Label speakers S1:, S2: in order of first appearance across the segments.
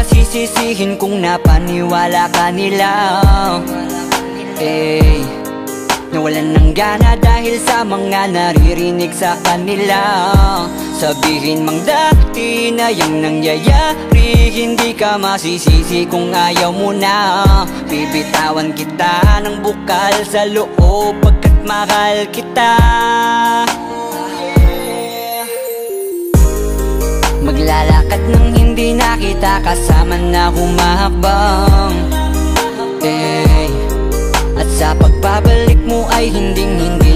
S1: sisisihin kung napaniwala ka nila. Nawalan ng gana dahil sa mga naririnig sa kanila. Sabihin mang dati na yung nangyayari, hindi ka masisisi kung ayaw mo na. Bibitawan kita ng bukal sa loob pagkat mahal kita. Maglalakad nang hindi nakita kasama na humahakbang. At sa pagbabalik mo ay hindi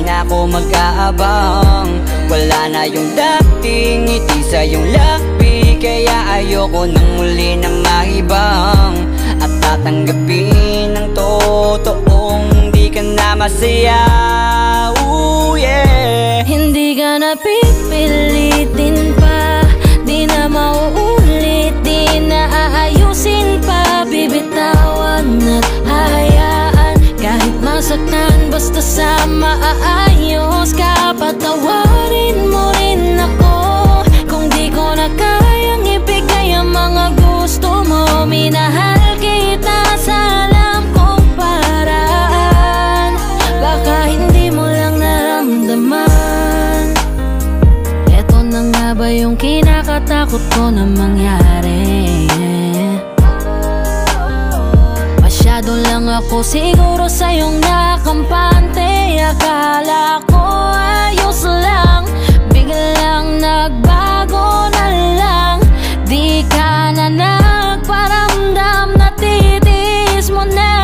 S1: na ako mag-aabang. Wala na yung dating ngiti sa iyong labi, kaya ayoko nang muli na mahibang. At tatanggapin ng totoong di ka na masaya. Ooh, yeah.
S2: Hindi ka na pipilitin pa, di na mauulit, di na aayusin pa. Bibitawan at hayaan kahit masaktan, basta sa maayos ka. Patawarin mo rin ako kung di ko na kayang ibigay ang mga gusto mo. Minahal kita sa alam kong paraan, baka hindi mo lang naramdaman. Eto na nga ba yung kinakatakot ko na mangyari? Masyado lang ako siguro sa iyong nakampante. Akala ko ayos lang, biglang nagbago na lang. Di ka na nagparamdam, natitiis mo na.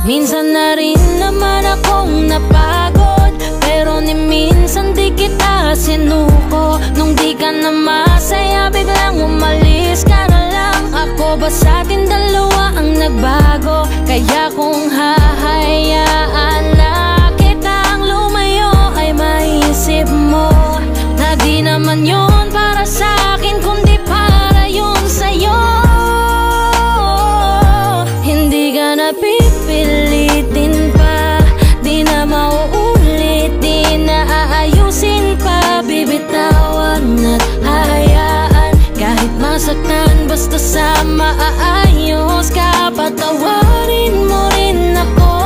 S2: Minsan na rin naman akong napagod, pero ni minsan di kita sinuko. Nung di ka na masaya, biglang umalis ka na lang. Ako ba sa atin dalawa ang nagbago? Kaya kung hahayaan na kitang lumayo, ay maisip mo na di naman yun para sa akin, kundi para yun sa'yo. Hindi ka na pipilitin pa, di na mauulit, di na aayusin pa. Bibitawan at hayaan kahit masaktan, basta sa maayos ka. Patawarin mo rin ako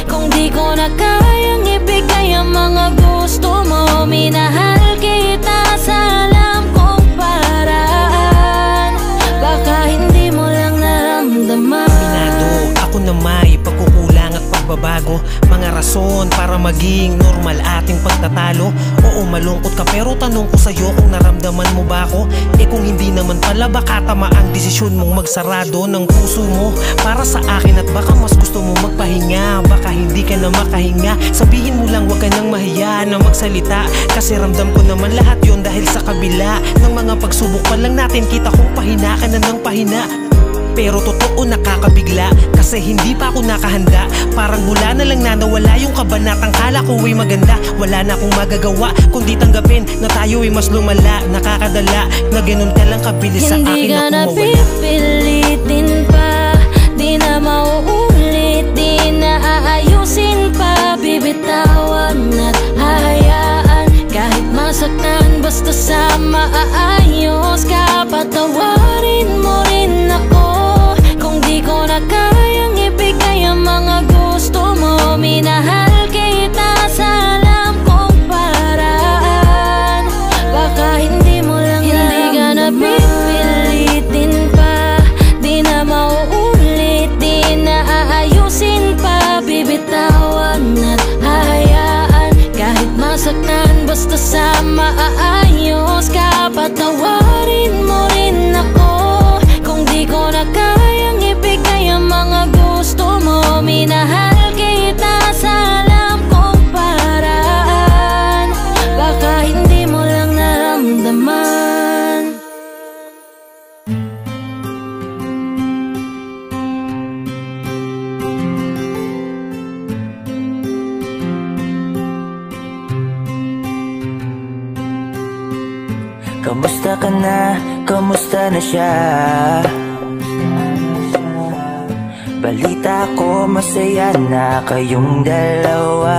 S2: kung di ko na kayang ibigay ang mga gusto mo. Minahal kita sa alam kong paraan, baka hindi mo lang naramdaman.
S3: Minado ako na may pagkukulang at pagbabago, mga rason para maging normal ating pagtatalo. Oo, malungkot ka pero tanong ko sa'yo kung naramdaman mo ba ako? Kung hindi naman pala, baka tama ang desisyon mong magsarado ng puso mo para sa akin. At baka mas gusto mo magpahinga, baka hindi ka na makahinga. Sabihin mo lang wag ka nang mahiya na magsalita, kasi ramdam ko naman lahat yon dahil sa kabila ng mga pagsubok pa lang natin, kita kong pahina ka na ng pahina. Pero totoo nakakabigla, kasi hindi pa ako nakahanda. Parang mula na lang na nawala yung kabanatang kala ko ay maganda. Wala na akong magagawa kundi tanggapin na tayo ay mas lumala. Nakakadala na ganun ka lang kabilis sa akin na kumawala.
S2: Hindi ka na pipilitin pa, di na mauulit, di na aayusin pa. Bibitawan at hayaan kahit masaktan, basta sa maayos ka. Patawarin mo rin ako kung di ko na kayang ibigay ang mga gusto mo. Minahal kita sa alam kong paraan, baka hindi mo lang naramdaman. Hindi ka na pipilitin pa, di na mauulit, di na aayusin pa. Bibitawan at hayaan kahit masaktan, basta sa maayos ka. Patawarin mo rin ako kung di ko na kayang ibigay ang mga gusto mo. Minahal kita sa alam kong paraan, baka hindi mo lang naramdaman.
S4: Kamusta ka na? Kamusta na siya? Balita ko masaya na kayong dalawa.